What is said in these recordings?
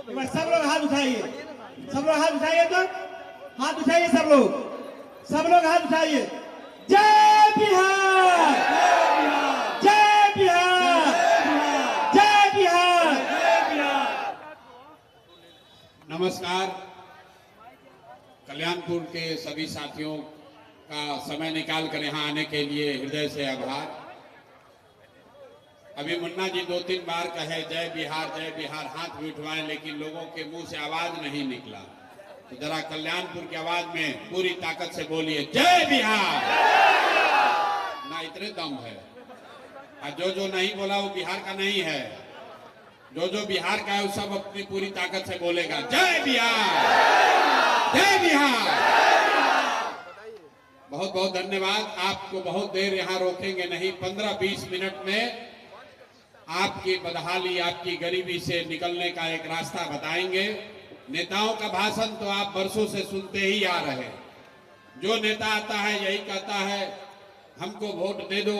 एक बार सब लोग हाथ उठाइए, सब लोग हाथ उठाइए, तो हाथ उठाइए सब लोग हाथ उठाइए। जय बिहार, जय बिहार, जय बिहार। नमस्कार। कल्याणपुर के सभी साथियों का समय निकाल कर यहाँ आने के लिए हृदय से आभार। अभी मुन्ना जी 2-3 बार कहे जय बिहार हाथ भी उठवाए, लेकिन लोगों के मुंह से आवाज नहीं निकला। तो जरा कल्याणपुर की आवाज में पूरी ताकत से बोलिए जय बिहार। ना इतने दम है, और जो नहीं बोला वो बिहार का नहीं है। जो बिहार का है वो सब अपनी पूरी ताकत से बोलेगा जय बिहार, जय बिहार। बहुत बहुत धन्यवाद। आपको बहुत देर यहाँ रोकेंगे नहीं, 15-20 मिनट में आपकी बदहाली, आपकी गरीबी से निकलने का एक रास्ता बताएंगे। नेताओं का भाषण तो आप बरसों से सुनते ही आ रहे हैं। जो नेता आता है यही कहता है हमको वोट दे दो,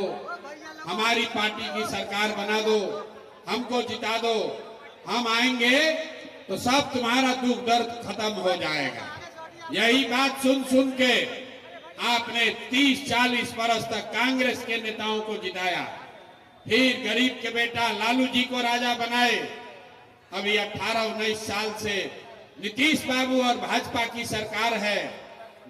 हमारी पार्टी की सरकार बना दो, हमको जिता दो, हम आएंगे तो सब तुम्हारा दुख दर्द खत्म हो जाएगा। यही बात सुन सुन के आपने 30-40 वर्ष तक कांग्रेस के नेताओं को जिताया, फिर गरीब के बेटा लालू जी को राजा बनाए। अभी 18-19 साल से नीतीश बाबू और भाजपा की सरकार है।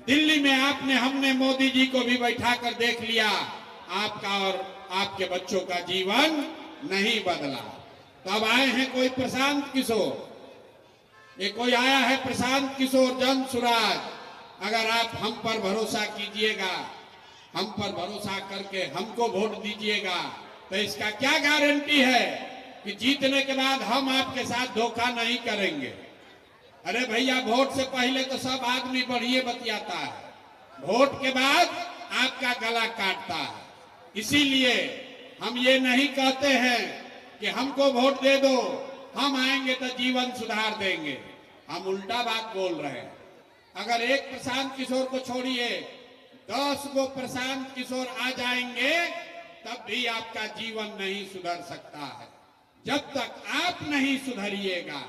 दिल्ली में हमने मोदी जी को भी बैठा कर देख लिया, आपका और आपके बच्चों का जीवन नहीं बदला। तो अब आए हैं कोई प्रशांत किशोर, ये कोई आया है प्रशांत किशोर जन सुराज। अगर आप हम पर भरोसा कीजिएगा, हम पर भरोसा करके हमको वोट दीजिएगा, तो इसका क्या गारंटी है कि जीतने के बाद हम आपके साथ धोखा नहीं करेंगे। अरे भैया, वोट से पहले तो सब आदमी बढ़िए बतियाता है, वोट के बाद आपका गला काटता है। इसीलिए हम ये नहीं कहते हैं कि हमको वोट दे दो, हम आएंगे तो जीवन सुधार देंगे। हम उल्टा बात बोल रहे हैं। अगर एक प्रशांत किशोर को छोड़िए, 10 गो प्रशांत किशोर आ जाएंगे तब भी आपका जीवन नहीं सुधर सकता है। जब तक आप नहीं सुधरिएगा,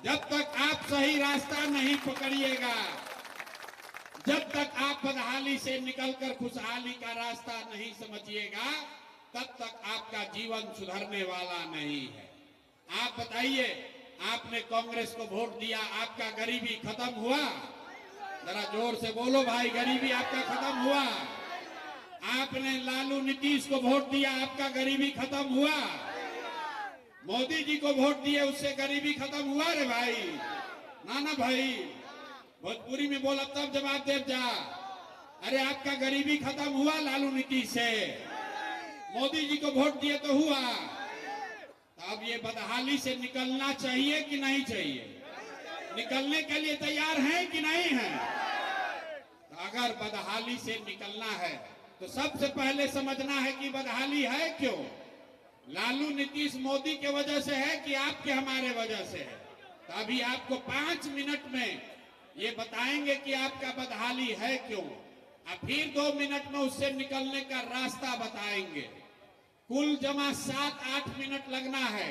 जब तक आप सही रास्ता नहीं पकड़िएगा, जब तक आप बदहाली से निकलकर खुशहाली का रास्ता नहीं समझिएगा, तब तक आपका जीवन सुधरने वाला नहीं है। आप बताइए, आपने कांग्रेस को वोट दिया, आपका गरीबी खत्म हुआ? जरा जोर से बोलो भाई, गरीबी आपका खत्म हुआ? आपने लालू नीतीश को वोट दिया, आपका गरीबी खत्म हुआ? मोदी जी को वोट दिए, उससे गरीबी खत्म हुआ? रे भाई, ना भाई, भोजपुरी में बोला तब जवाब दे जा। अरे आपका गरीबी खत्म हुआ लालू नीतीश से? मोदी जी को वोट दिए तो हुआ। तो अब ये बदहाली से निकलना चाहिए कि नहीं चाहिए? निकलने के लिए तैयार हैं कि नहीं हैं? तो अगर बदहाली से निकलना है तो सबसे पहले समझना है कि बदहाली है क्यों। लालू नीतीश मोदी के वजह से है कि आपके हमारे वजह से है? तो अभी आपको 5 मिनट में ये बताएंगे कि आपका बदहाली है क्यों, और फिर 2 मिनट में उससे निकलने का रास्ता बताएंगे। कुल जमा 7-8 मिनट लगना है।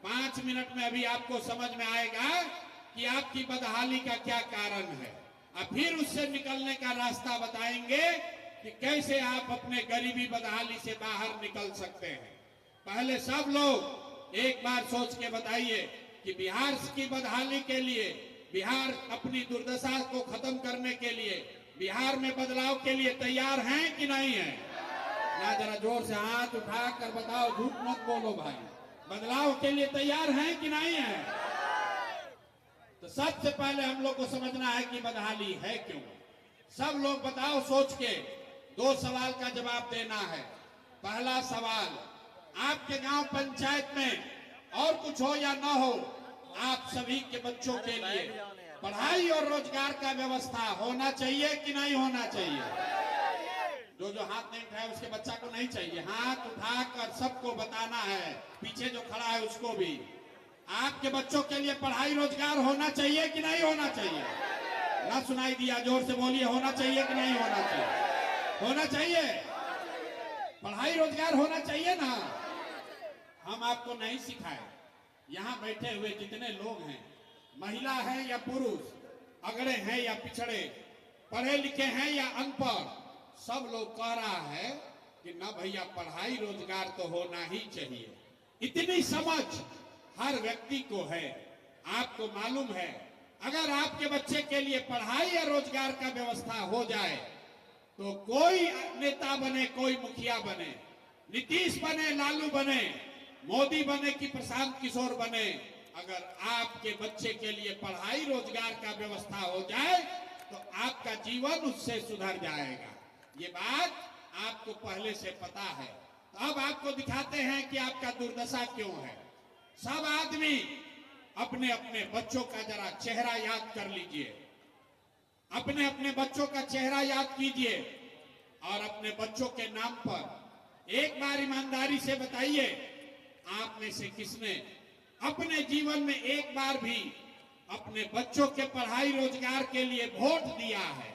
5 मिनट में अभी आपको समझ में आएगा कि आपकी बदहाली का क्या कारण है, और फिर उससे निकलने का रास्ता बताएंगे कि कैसे आप अपने गरीबी बदहाली से बाहर निकल सकते हैं। पहले सब लोग एक बार सोच के बताइए कि बिहार की बदहाली के लिए, बिहार अपनी दुर्दशा को खत्म करने के लिए, बिहार में बदलाव के लिए तैयार हैं कि नहीं है? ना जरा जोर से हाथ उठा कर बताओ, झूठ मत बोलो भाई। बदलाव के लिए तैयार हैं कि नहीं है? तो सबसे पहले हम लोग को समझना है कि बदहाली है क्यों। सब लोग बताओ सोच के। 2 सवाल का जवाब देना है। पहला सवाल, आपके गांव पंचायत में और कुछ हो या ना हो, आप सभी के बच्चों के लिए पढ़ाई और रोजगार का व्यवस्था होना चाहिए कि नहीं होना चाहिए? जो हाथ नहीं उठाए उसके बच्चा को नहीं चाहिए? हाथ उठाकर सबको बताना है, पीछे जो खड़ा है उसको भी। आपके बच्चों के लिए पढ़ाई रोजगार होना चाहिए कि नहीं होना चाहिए? ना सुनाई दिया, जोर से बोलिए, होना चाहिए कि नहीं होना चाहिए? होना चाहिए। पढ़ाई रोजगार होना चाहिए ना। हम आपको नहीं सिखाए, यहाँ बैठे हुए जितने लोग हैं महिला है या पुरुष, अगड़े हैं या पिछड़े, पढ़े लिखे हैं या अनपढ़, सब लोग कह रहा है कि ना भैया पढ़ाई रोजगार तो होना ही चाहिए। इतनी समझ हर व्यक्ति को है। आपको मालूम है, अगर आपके बच्चे के लिए पढ़ाई या रोजगार का व्यवस्था हो जाए तो कोई नेता बने, कोई मुखिया बने, नीतीश बने, लालू बने, मोदी बने कि प्रशांत किशोर बने, अगर आपके बच्चे के लिए पढ़ाई रोजगार का व्यवस्था हो जाए तो आपका जीवन उससे सुधर जाएगा। ये बात आपको पहले से पता है। तो अब आपको दिखाते हैं कि आपका दुर्दशा क्यों है। सब आदमी अपने अपने बच्चों का जरा चेहरा याद कर लीजिए, अपने अपने बच्चों का चेहरा याद कीजिए और अपने बच्चों के नाम पर एक बार ईमानदारी से बताइए, आप में से किसने अपने जीवन में एक बार भी अपने बच्चों के पढ़ाई रोजगार के लिए वोट दिया है?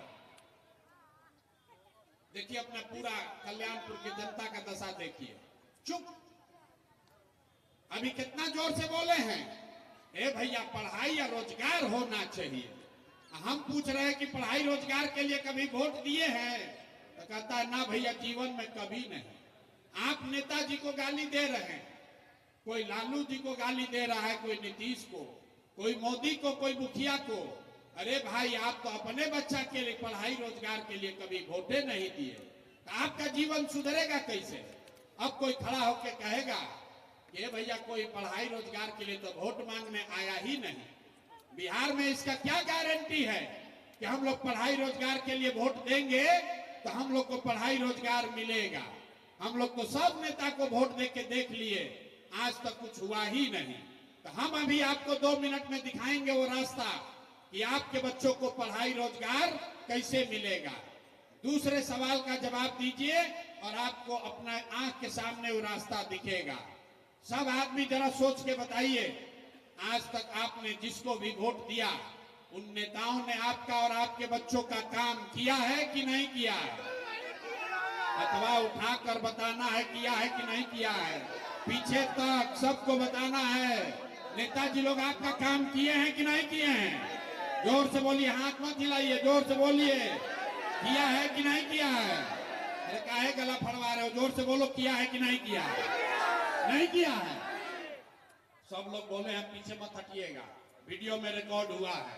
देखिए अपना पूरा कल्याणपुर की जनता का दशा देखिए, चुप। अभी कितना जोर से बोले हैं, ए भैया पढ़ाई या रोजगार होना चाहिए। हम पूछ रहे हैं कि पढ़ाई रोजगार के लिए कभी वोट दिए हैं? तो कहता है ना भैया जीवन में कभी नहीं। आप नेताजी को गाली दे रहे हैं, कोई लालू जी को गाली दे रहा है, कोई नीतीश को, कोई मोदी को, कोई मुखिया को। अरे भाई आप तो अपने बच्चा के लिए पढ़ाई रोजगार के लिए कभी वोटे नहीं दिए, तो आपका जीवन सुधरेगा कैसे? अब कोई खड़ा होकर कहेगा कि भैया कोई पढ़ाई रोजगार के लिए तो वोट मांगने आया ही नहीं। बिहार में इसका क्या गारंटी है कि हम लोग पढ़ाई रोजगार के लिए वोट देंगे तो हम लोग को पढ़ाई रोजगार मिलेगा? हम लोग को सब नेता को वोट दे के देख लिए, आज तक कुछ हुआ ही नहीं। तो हम अभी आपको 2 मिनट में दिखाएंगे वो रास्ता कि आपके बच्चों को पढ़ाई रोजगार कैसे मिलेगा। दूसरे सवाल का जवाब दीजिए और आपको अपना आंख के सामने वो रास्ता दिखेगा। सब आदमी जरा सोच के बताइए, आज तक आपने जिसको भी वोट दिया उन नेताओं ने आपका और आपके बच्चों का काम किया है कि नहीं किया है? अथवा उठाकर बताना है किया है कि नहीं किया है, पीछे तक सबको बताना है। नेताजी लोग आपका काम किए हैं कि नहीं किए हैं? जोर से बोलिए, हाथ मत हिलाइए, जोर से बोलिए, किया है कि नहीं किया है? अरे काहे गला फड़वा रहे हो? जोर से बोलो, किया है कि नहीं किया है? नहीं किया है। सब लोग बोले हैं, पीछे मत हटिएगा, वीडियो में रिकॉर्ड हुआ है।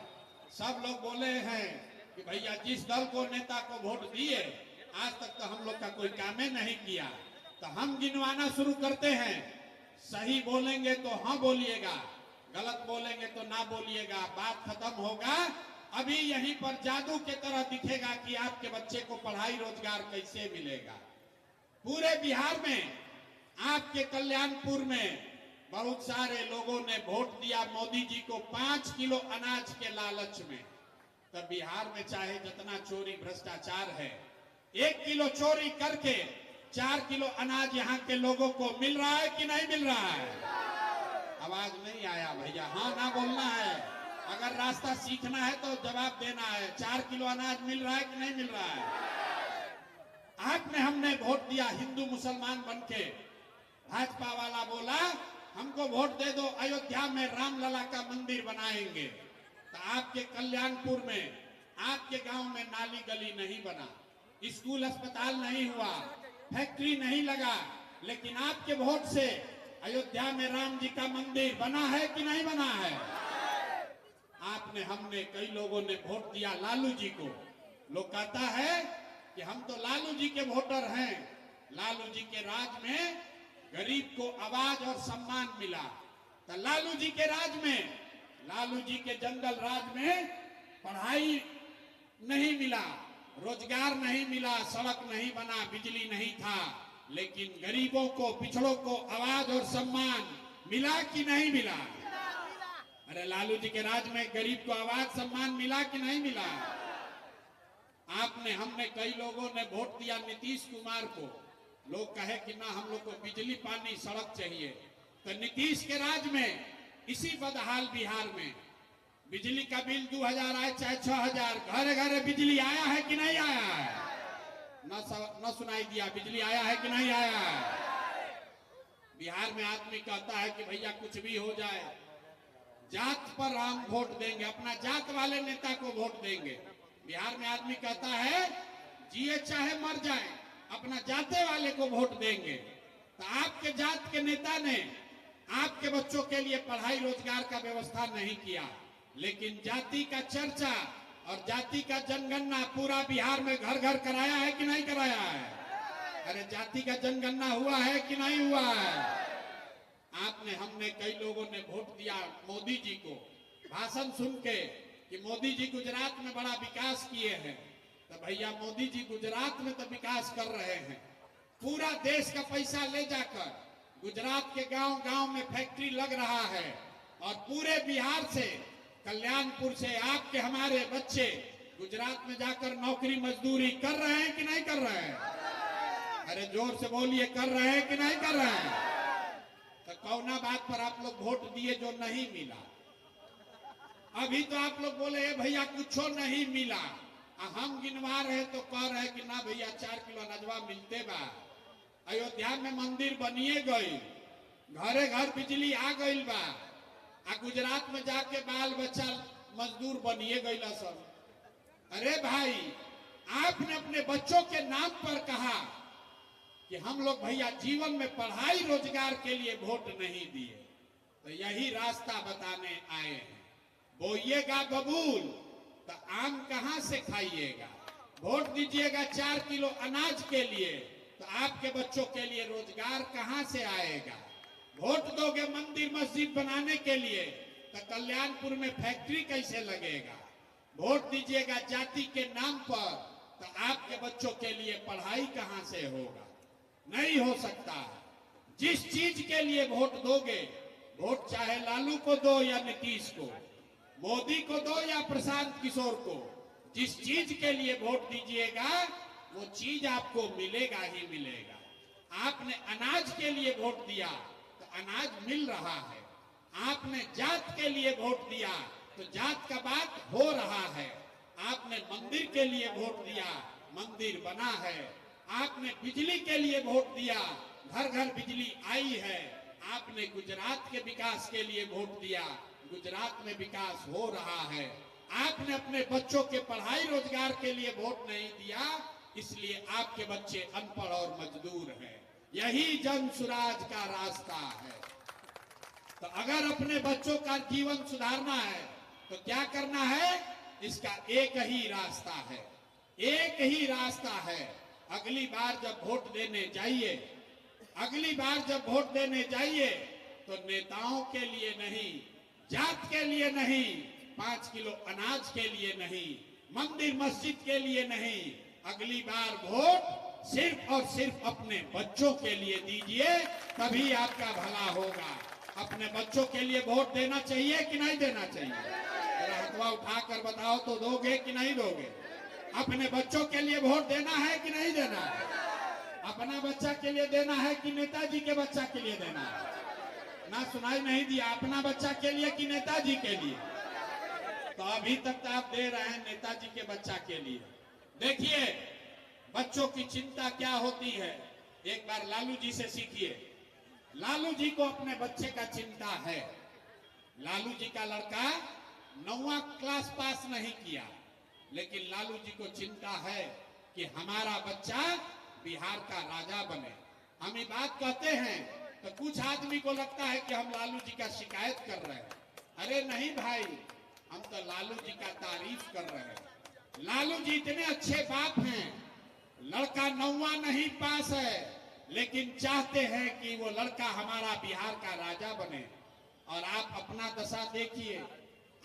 सब लोग बोले हैं कि भैया जिस दल को नेता को वोट दिए आज तक तो हम लोग का कोई काम ही नहीं किया। तो हम गिनवाना शुरू करते हैं, सही बोलेंगे तो हाँ बोलिएगा, गलत बोलेंगे तो ना बोलिएगा, बात खत्म होगा। अभी यहीं पर जादू के तरह दिखेगा कि आपके बच्चे को पढ़ाई रोजगार कैसे मिलेगा। पूरे बिहार में, आपके कल्याणपुर में बहुत सारे लोगों ने वोट दिया मोदी जी को 5 किलो अनाज के लालच में। तब बिहार में चाहे जितना चोरी भ्रष्टाचार है, 1 किलो चोरी करके 4 किलो अनाज यहाँ के लोगों को मिल रहा है कि नहीं मिल रहा है? आवाज नहीं आया भैया, हाँ ना बोलना है। अगर रास्ता सीखना है तो जवाब देना है। 4 किलो अनाज मिल रहा है कि नहीं मिल रहा है? आपने हमने वोट दिया हिंदू मुसलमान बनके, भाजपा वाला बोला हमको वोट दे दो, अयोध्या में रामलला का मंदिर बनाएंगे। तो आपके कल्याणपुर में, आपके गांव में नाली गली नहीं बना, स्कूल अस्पताल नहीं हुआ, फैक्ट्री नहीं लगा, लेकिन आपके वोट से अयोध्या में राम जी का मंदिर बना है कि नहीं बना है? आपने हमने कई लोगों ने वोट दिया लालू जी को। लोग कहता है कि हम तो लालू जी के वोटर हैं। लालू जी के राज में गरीब को आवाज और सम्मान मिला। तो लालू जी के राज में, लालू जी के जंगल राज में पढ़ाई नहीं मिला, रोजगार नहीं मिला, सड़क नहीं बना, बिजली नहीं था, लेकिन गरीबों को, पिछड़ों को आवाज और सम्मान मिला कि नहीं मिला? अरे लालू जी के राज में गरीब को आवाज सम्मान मिला कि नहीं मिला? आपने हमने कई लोगों ने वोट दिया नीतीश कुमार को। लोग कहे कि ना हम लोग को बिजली पानी सड़क चाहिए। तो नीतीश के राज में इसी बदहाल बिहार में बिजली का बिल 2000 आए चाहे 6000, घरे घरे बिजली आया है कि नहीं आया है? न सुनाई दिया, बिजली आया है कि नहीं आया है? बिहार में आदमी कहता है कि भैया कुछ भी हो जाए, जात पर हम वोट देंगे, अपना जात वाले नेता को वोट देंगे। बिहार में आदमी कहता है जिए चाहे मर जाए, अपना जाते वाले को वोट देंगे। तो आपके जात के नेता ने आपके बच्चों के लिए पढ़ाई रोजगार का व्यवस्था नहीं किया, लेकिन जाति का चर्चा और जाति का जनगणना पूरा बिहार में घर घर कराया है कि नहीं कराया है? अरे जाति का जनगणना हुआ है कि नहीं हुआ है? आपने, हमने, कई लोगों ने वोट दिया मोदी जी को, भाषण सुन के कि मोदी जी गुजरात में बड़ा विकास किए हैं। तो भैया मोदी जी गुजरात में तो विकास कर रहे हैं, पूरा देश का पैसा ले जाकर गुजरात के गांव गांव में फैक्ट्री लग रहा है और पूरे बिहार से, कल्याणपुर से आपके हमारे बच्चे गुजरात में जाकर नौकरी मजदूरी कर रहे हैं कि नहीं कर रहे हैं? अरे जोर से बोलिए, कर रहे हैं कि नहीं कर रहे हैं? तो कौना बात पर आप लोग वोट दिए जो नहीं मिला? अभी तो आप लोग बोले भैया कुछ नहीं मिला, हम गिनवा रहे तो कह रहे कि ना भैया 4 किलो अनाजवा मिलते बा। अयोध्या में मंदिर बनिए गई, घरे घर बिजली आ गई बा, आ गुजरात में जाके बाल बच्चा मजदूर बनिए गई सब। अरे भाई, आपने अपने बच्चों के नाम पर कहा कि हम लोग भैया जीवन में पढ़ाई रोजगार के लिए वोट नहीं दिए, तो यही रास्ता बताने आए हैं। बोइएगा बबूल तो आम कहां से खाइएगा? वोट दीजिएगा 4 किलो अनाज के लिए, तो आपके बच्चों के लिए रोजगार कहां से आएगा? वोट दोगे मंदिर मस्जिद बनाने के लिए, तो कल्याणपुर में फैक्ट्री कैसे लगेगा? वोट दीजिएगा जाति के नाम पर, तो आपके बच्चों के लिए पढ़ाई कहां से होगा? नहीं हो सकता है। जिस चीज के लिए वोट दोगे, वोट चाहे लालू को दो या नीतीश को, मोदी को दो या प्रशांत किशोर को, जिस चीज के लिए वोट दीजिएगा वो चीज आपको मिलेगा ही मिलेगा। आपने अनाज के लिए वोट दिया तो अनाज मिल रहा है, आपने जात के लिए वोट दिया तो जात का बात हो रहा है, आपने मंदिर के लिए वोट दिया, मंदिर बना है, आपने बिजली के लिए वोट दिया, घर घर बिजली आई है, आपने गुजरात के विकास के लिए वोट दिया, गुजरात में विकास हो रहा है, आपने अपने बच्चों के पढ़ाई रोजगार के लिए वोट नहीं दिया, इसलिए आपके बच्चे अनपढ़ और मजदूर हैं। यही जन सुराज का रास्ता है। तो अगर अपने बच्चों का जीवन सुधारना है तो क्या करना है? इसका एक ही रास्ता है, एक ही रास्ता है। अगली बार जब वोट देने जाइए, अगली बार जब वोट देने जाइए तो नेताओं के लिए नहीं, जात के लिए नहीं, 5 किलो अनाज के लिए नहीं, मंदिर मस्जिद के लिए नहीं, अगली बार वोट सिर्फ और सिर्फ अपने बच्चों के लिए दीजिए, तभी आपका भला होगा। अपने बच्चों के लिए वोट देना चाहिए कि नहीं देना चाहिए? जरा हथवा उठाकर बताओ तो दोगे कि नहीं दोगे? अपने बच्चों के लिए वोट देना है कि नहीं देना है? अपना बच्चा के लिए देना है कि नेताजी के बच्चा के लिए देना है? ना सुनाई नहीं दिया। अपना बच्चा के लिए कि नेताजी के लिए? तो अभी तक तो आप दे रहे हैं नेताजी के बच्चा के लिए। देखिए बच्चों की चिंता क्या होती है, एक बार लालू जी से सीखिए। लालू जी को अपने बच्चे का चिंता है। लालू जी का लड़का 9वां क्लास पास नहीं किया, लेकिन लालू जी को चिंता है कि हमारा बच्चा बिहार का राजा बने। हम ये बात कहते हैं तो कुछ आदमी को लगता है कि हम लालू जी का शिकायत कर रहे हैं। अरे नहीं भाई, हम तो लालू जी का तारीफ कर रहे हैं। लालू जी इतने अच्छे बाप हैं, लड़का 9वां नहीं पास है, लेकिन चाहते हैं कि वो लड़का हमारा बिहार का राजा बने। और आप अपना दशा देखिए,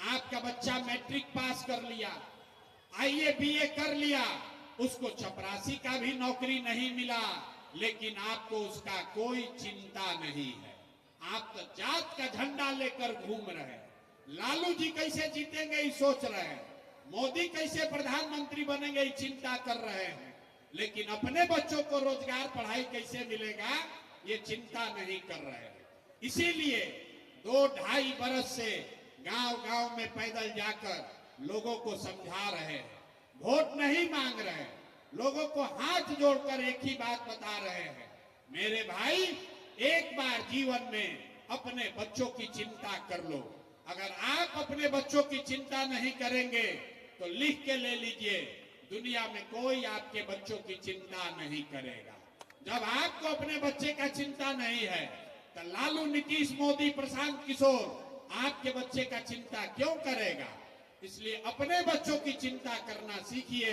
आपका बच्चा मैट्रिक पास कर लिया, आईए बीए कर लिया, उसको चपरासी का भी नौकरी नहीं मिला, लेकिन आपको उसका कोई चिंता नहीं है। आप तो जात का झंडा लेकर घूम रहे हैं। लालू जी कैसे जीतेंगे ये सोच रहे हैं, मोदी कैसे प्रधानमंत्री बनेंगे ये चिंता कर रहे हैं, लेकिन अपने बच्चों को रोजगार पढ़ाई कैसे मिलेगा ये चिंता नहीं कर रहे हैं। इसीलिए 2-2.5 बरस से गांव गांव में पैदल जाकर लोगों को समझा रहे हैं, वोट नहीं मांग रहे हैं, लोगों को हाथ जोड़कर एक ही बात बता रहे हैं, मेरे भाई एक बार जीवन में अपने बच्चों की चिंता कर लो, अगर आप अपने बच्चों की चिंता नहीं करेंगे तो लिख के ले लीजिए, दुनिया में कोई आपके बच्चों की चिंता नहीं करेगा। जब आपको अपने बच्चे का चिंता नहीं है तो लालू, नीतीश, मोदी, प्रशांत किशोर आपके बच्चे का चिंता क्यों करेगा? इसलिए अपने बच्चों की चिंता करना सीखिए,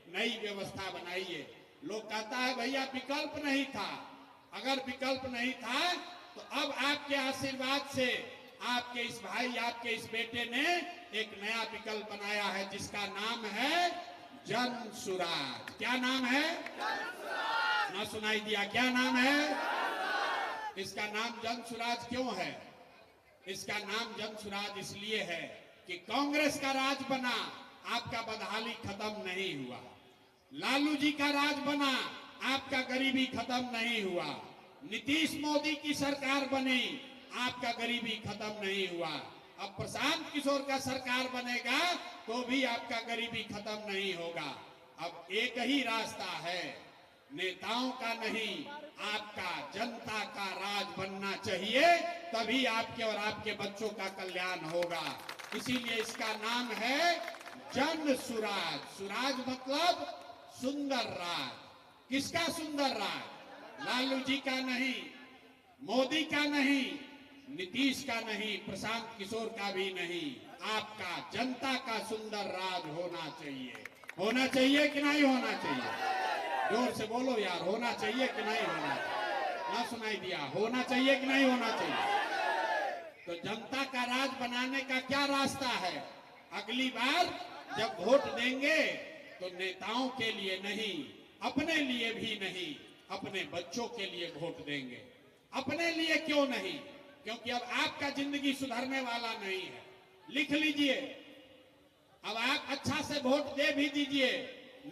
नई व्यवस्था बनाइए। लोग कहता है भैया विकल्प नहीं था। अगर विकल्प नहीं था तो अब आपके आशीर्वाद से आपके इस भाई, आपके इस बेटे ने एक नया विकल्प बनाया है जिसका नाम है जन सुराज। क्या नाम है? ना सुनाई दिया? क्या नाम है? इसका नाम जन सुराज क्यों है? इसका नाम जन सुराज इसलिए है कि कांग्रेस का राज बना, आपका बदहाली खत्म नहीं हुआ। लालू जी का राज बना, आपका गरीबी खत्म नहीं हुआ। नीतीश मोदी की सरकार बनी, आपका गरीबी खत्म नहीं हुआ। अब प्रशांत किशोर का सरकार बनेगा तो भी आपका गरीबी खत्म नहीं होगा। अब एक ही रास्ता है, नेताओं का नहीं, आपका जनता का राज बनना चाहिए, तभी आपके और आपके बच्चों का कल्याण होगा। इसीलिए इसका नाम है जन सुराज। सुराज मतलब सुंदर राज। किसका सुंदर राज? लालू जी का नहीं, मोदी का नहीं, नीतीश का नहीं, प्रशांत किशोर का भी नहीं, आपका जनता का सुंदर राज होना चाहिए। होना चाहिए कि नहीं होना चाहिए? जोर से बोलो यार, होना चाहिए कि नहीं होना चाहिए? ना सुनाई दिया? होना चाहिए कि नहीं होना चाहिए? तो जनता का राज बनाने का क्या रास्ता है? अगली बार जब वोट देंगे तो नेताओं के लिए नहीं, अपने लिए भी नहीं, अपने बच्चों के लिए वोट देंगे। अपने लिए क्यों नहीं? क्योंकि अब आपका जिंदगी सुधरने वाला नहीं है। लिख लीजिए, अब आप अच्छा से वोट दे भी दीजिए,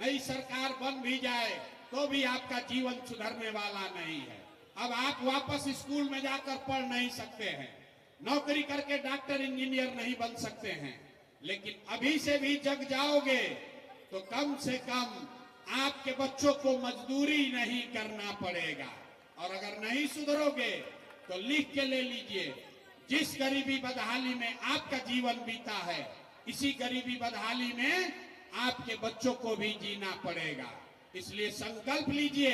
नई सरकार बन भी जाए तो भी आपका जीवन सुधरने वाला नहीं है। अब आप वापस स्कूल में जाकर पढ़ नहीं सकते हैं, नौकरी करके डॉक्टर, इंजीनियर नहीं बन सकते हैं। लेकिन अभी से भी जग जाओगे तो कम से कम आपके बच्चों को मजदूरी नहीं करना पड़ेगा। और अगर नहीं सुधरोगे तो लिख के ले लीजिए, जिस गरीबी बदहाली में आपका जीवन बीता है, इसी गरीबी बदहाली में आपके बच्चों को भी जीना पड़ेगा। इसलिए संकल्प लीजिए,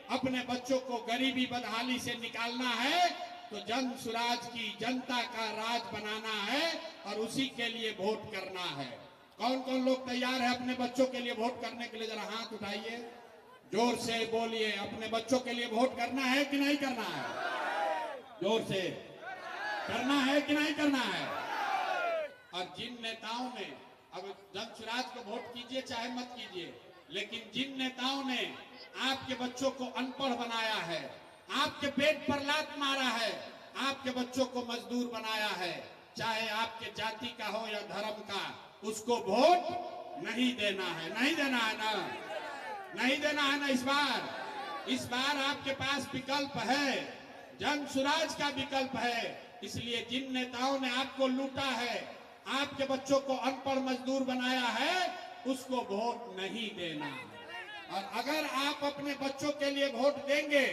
अपने बच्चों को गरीबी बदहाली से निकालना है तो जन सुराज की, जनता का राज बनाना है और उसी के लिए वोट करना है। कौन कौन लोग तैयार है अपने बच्चों के लिए वोट करने के लिए? जरा हाथ उठाइए, जोर से बोलिए, अपने बच्चों के लिए वोट करना है कि नहीं करना है? जोर से करना है कि नहीं करना है? और जिन नेताओं ने, अब जन सुराज को वोट कीजिए चाहे मत कीजिए, लेकिन जिन नेताओं ने आपके बच्चों को अनपढ़ बनाया है, आपके पेट पर लात मारा है, आपके बच्चों को मजदूर बनाया है, चाहे आपके जाति का हो या धर्म का, उसको वोट नहीं देना है। नहीं देना है ना? नहीं देना है ना? इस बार आपके पास विकल्प है, जन सुराज का विकल्प है। इसलिए जिन नेताओं ने आपको लूटा है, आपके बच्चों को अनपढ़ मजदूर बनाया है, उसको वोट नहीं देना है। और अगर आप अपने बच्चों के लिए वोट देंगे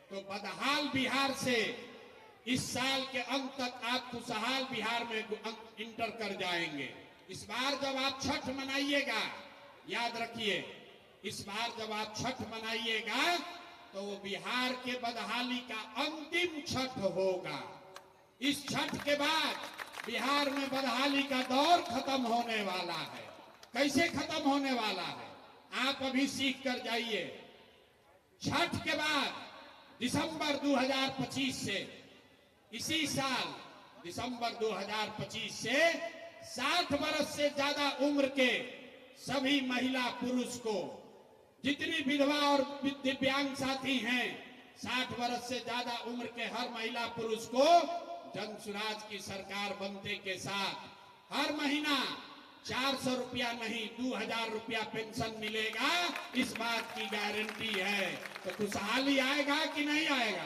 तो बदहाल बिहार से इस साल के अंत तक आप खुशहाल बिहार में इंटर कर जाएंगे। इस बार जब आप छठ मनाइएगा, याद रखिए, इस बार जब आप छठ मनाइएगा तो वो बिहार के बदहाली का अंतिम छठ होगा। इस छठ के बाद बिहार में बदहाली का दौर खत्म होने वाला है। कैसे खत्म होने वाला है? आप अभी सीख कर जाइए। छठ के बाद दिसंबर 2025 से, इसी साल दिसंबर 2025 से 60 वर्ष से ज्यादा उम्र के सभी महिला पुरुष को, जितनी विधवा और दिव्यांग साथी हैं, 60 वर्ष से ज्यादा उम्र के हर महिला पुरुष को जन सुराज की सरकार बनते के साथ हर महीना 400 रुपया नहीं 2000 रुपया पेंशन मिलेगा। इस बात की गारंटी है। तो खुशहाली आएगा कि नहीं आएगा?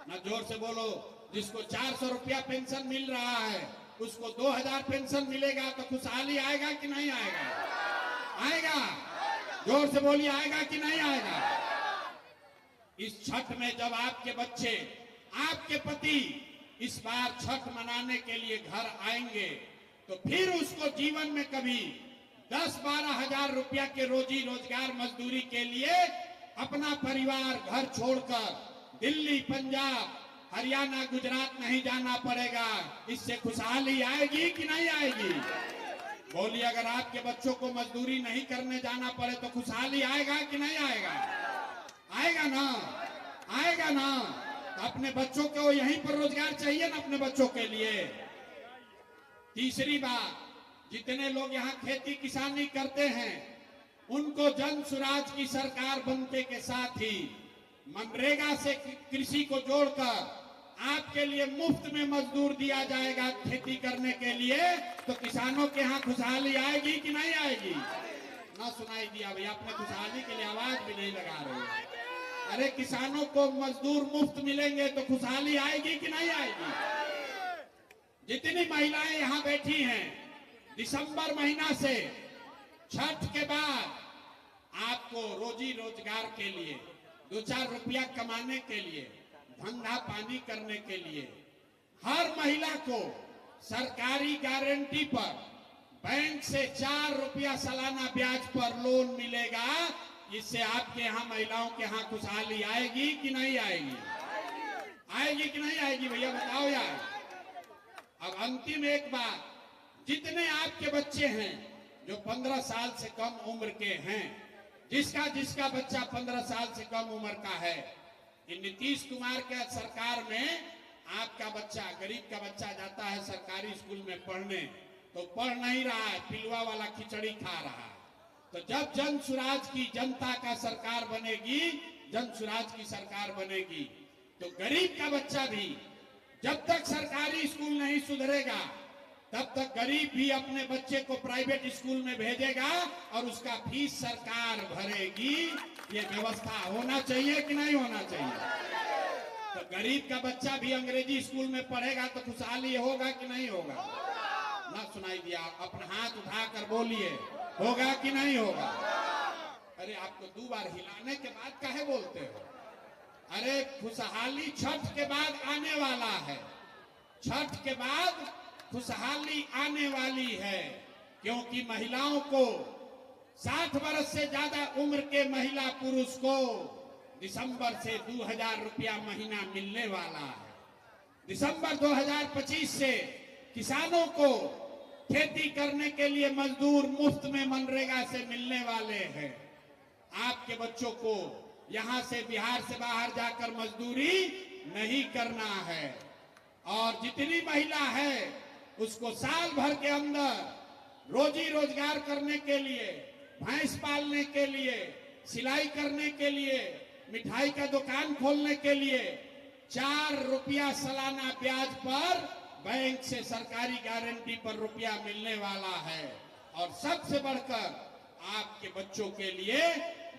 ना जोर से बोलो। जिसको 400 रुपया पेंशन मिल रहा है उसको 2000 पेंशन मिलेगा, तो खुशहाली आएगा कि नहीं आएगा? आएगा। जोर से बोलिए, आएगा कि नहीं आएगा? इस छठ में जब आपके बच्चे, आपके पति इस बार छठ मनाने के लिए घर आएंगे तो फिर उसको जीवन में कभी 10-12 हजार रुपया के रोजी रोजगार मजदूरी के लिए अपना परिवार घर छोड़कर दिल्ली, पंजाब, हरियाणा, गुजरात नहीं जाना पड़ेगा। इससे खुशहाली आएगी कि नहीं आएगी? बोलिए, अगर आपके बच्चों को मजदूरी नहीं करने जाना पड़े तो खुशहाली आएगा कि नहीं आएगा? आएगा ना, आएगा ना। तो अपने बच्चों को यहीं पर रोजगार चाहिए ना अपने बच्चों के लिए। तीसरी बात, जितने लोग यहाँ खेती किसानी करते हैं उनको जन सुराज की सरकार बनने के साथ ही मनरेगा से कृषि को जोड़कर आपके लिए मुफ्त में मजदूर दिया जाएगा खेती करने के लिए। तो किसानों के यहाँ खुशहाली आएगी कि नहीं आएगी? ना सुनाई दिया भैया, अपने खुशहाली के लिए आवाज भी नहीं लगा रहे। अरे किसानों को मजदूर मुफ्त मिलेंगे तो खुशहाली आएगी कि नहीं आएगी? जितनी महिलाएं यहाँ बैठी हैं, दिसंबर महीना से छठ के बाद आपको रोजी रोजगार के लिए 2-4 रुपया कमाने के लिए, धंधा पानी करने के लिए हर महिला को सरकारी गारंटी पर बैंक से 4 रुपया सालाना ब्याज पर लोन मिलेगा। इससे आपके यहाँ महिलाओं के यहाँ खुशहाली आएगी कि नहीं आएगी? आएगी कि नहीं आएगी भैया बताओ यार। अब अंतिम एक बात, जितने आपके बच्चे हैं जो 15 साल से कम उम्र के हैं, जिसका बच्चा 15 साल से कम उम्र का है, इन नीतीश कुमार के सरकार में आपका बच्चा, गरीब का बच्चा जाता है सरकारी स्कूल में पढ़ने तो पढ़ नहीं रहा है, पिलवा वाला खिचड़ी खा रहा है। तो जब जन सुराज की जनता का सरकार बनेगी, जन सुराज की सरकार बनेगी, तो गरीब का बच्चा भी जब तक सरकारी स्कूल नहीं सुधरेगा तब तक गरीब भी अपने बच्चे को प्राइवेट स्कूल में भेजेगा और उसका फीस सरकार भरेगी। ये व्यवस्था होना चाहिए कि नहीं होना चाहिए? तो गरीब का बच्चा भी अंग्रेजी स्कूल में पढ़ेगा तो खुशहाली होगा कि नहीं होगा? ना सुनाई दिया, अपना हाथ उठाकर बोलिए, होगा कि नहीं होगा? अरे आपको 2 बार हिलाने के बाद काहे बोलते हो? अरे खुशहाली छठ के बाद आने वाला है, छठ के बाद खुशहाली आने वाली है, क्योंकि महिलाओं को 60 वर्ष से ज्यादा उम्र के महिला पुरुष को दिसंबर से 2000 रुपया महीना मिलने वाला है। दिसंबर 2025 से किसानों को खेती करने के लिए मजदूर मुफ्त में मनरेगा से मिलने वाले हैं। आपके बच्चों को यहां से बिहार से बाहर जाकर मजदूरी नहीं करना है। और जितनी महिला है उसको साल भर के अंदर रोजी रोजगार करने के लिए, भैंस पालने के लिए, सिलाई करने के लिए, मिठाई का दुकान खोलने के लिए 4 रुपया सालाना ब्याज पर बैंक से सरकारी गारंटी पर रुपया मिलने वाला है। और सबसे बढ़कर आपके बच्चों के लिए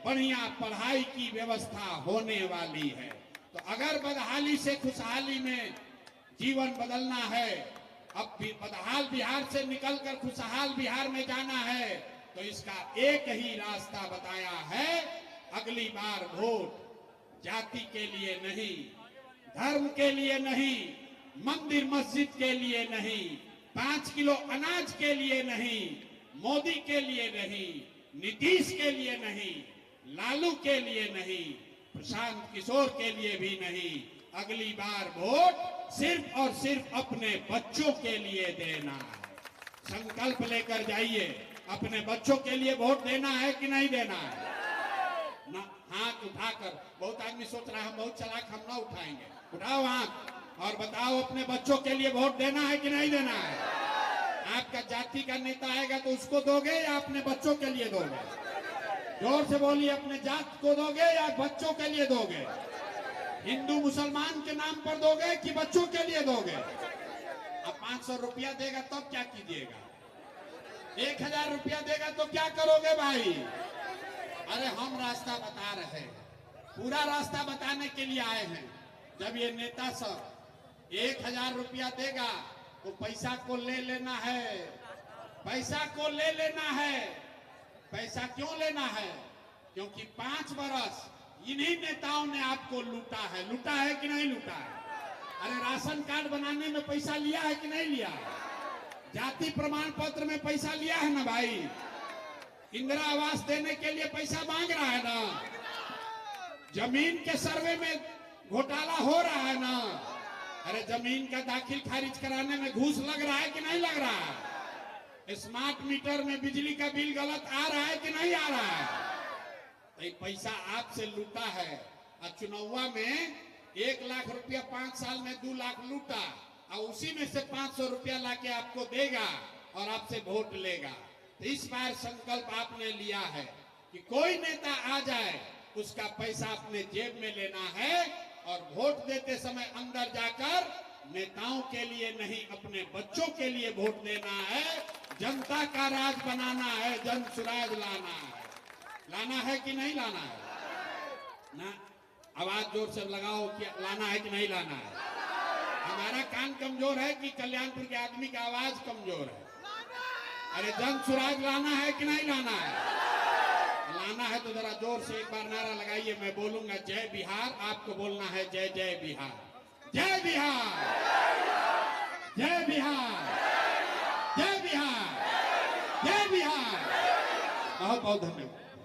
बढ़िया पढ़ाई की व्यवस्था होने वाली है। तो अगर बदहाली से खुशहाली में जीवन बदलना है, अब भी बदहाल बिहार से निकलकर खुशहाल बिहार में जाना है, तो इसका एक ही रास्ता बताया है, अगली बार वोट जाति के लिए नहीं, धर्म के लिए नहीं, मंदिर मस्जिद के लिए नहीं, 5 किलो अनाज के लिए नहीं, मोदी के लिए नहीं, नीतीश के लिए नहीं, लालू के लिए नहीं, प्रशांत किशोर के लिए भी नहीं। अगली बार वोट सिर्फ और सिर्फ अपने बच्चों के लिए देना है। संकल्प लेकर जाइए, अपने बच्चों के लिए वोट देना है कि नहीं देना है? ना हाथ उठाकर, बहुत आदमी सोच रहा है हम बहुत चालाक, हम ना उठाएंगे। उठाओ हाथ और बताओ अपने बच्चों के लिए वोट देना है कि नहीं देना है? आपका जाति का नेता आएगा तो उसको दोगे या अपने बच्चों के लिए दोगे? जोर से बोलिए, अपने जात को दोगे या बच्चों के लिए दोगे? हिंदू मुसलमान के नाम पर दोगे कि बच्चों के लिए दोगे? अब 500 रुपया देगा तब क्या कीजिएगा? 1000 रुपया देगा तो क्या करोगे भाई? अरे हम रास्ता बता रहे हैं, पूरा रास्ता बताने के लिए आए हैं। जब ये नेता सब 1000 रुपया देगा तो पैसा को ले लेना है, पैसा को ले लेना है। पैसा क्यों लेना है? क्योंकि 5 बरस इन्हीं नेताओं ने आपको लूटा है। लूटा है कि नहीं लूटा है? अरे राशन कार्ड बनाने में पैसा लिया है कि नहीं लिया? जाति प्रमाण पत्र में पैसा लिया है ना भाई? इंदिरा आवास देने के लिए पैसा मांग रहा है ना? जमीन के सर्वे में घोटाला हो रहा है ना? अरे जमीन का दाखिल खारिज कराने में घूस लग रहा है कि नहीं लग रहा है? स्मार्ट मीटर में बिजली का बिल गलत आ रहा है कि नहीं आ रहा है? तो ये पैसा आपसे लूटा है। और चुनावा में 1 लाख रुपया 5 साल में 2 लाख लूटा और उसी में से 500 रुपया लाके आपको देगा और आपसे वोट लेगा। तो इस बार संकल्प आपने लिया है कि कोई नेता आ जाए उसका पैसा अपने जेब में लेना है और वोट देते समय अंदर जाकर नेताओं के लिए नहीं अपने बच्चों के लिए वोट देना है। जनता का राज बनाना है, जन सुराज लाना है। लाना है कि नहीं लाना है? ना आवाज जोर से लगाओ कि लाना है कि नहीं लाना है? हमारा कान कमजोर है कि कल्याणपुर के आदमी की आवाज कमजोर है? अरे जन सुराज लाना है कि नहीं लाना है? लाना है तो जरा जोर से एक बार नारा लगाइए। मैं बोलूंगा जय बिहार, आपको बोलना है जय जय बिहार। जय बिहार, जय बिहार, जय बिहार, जय बिहार। बहुत बहुत धन्यवाद।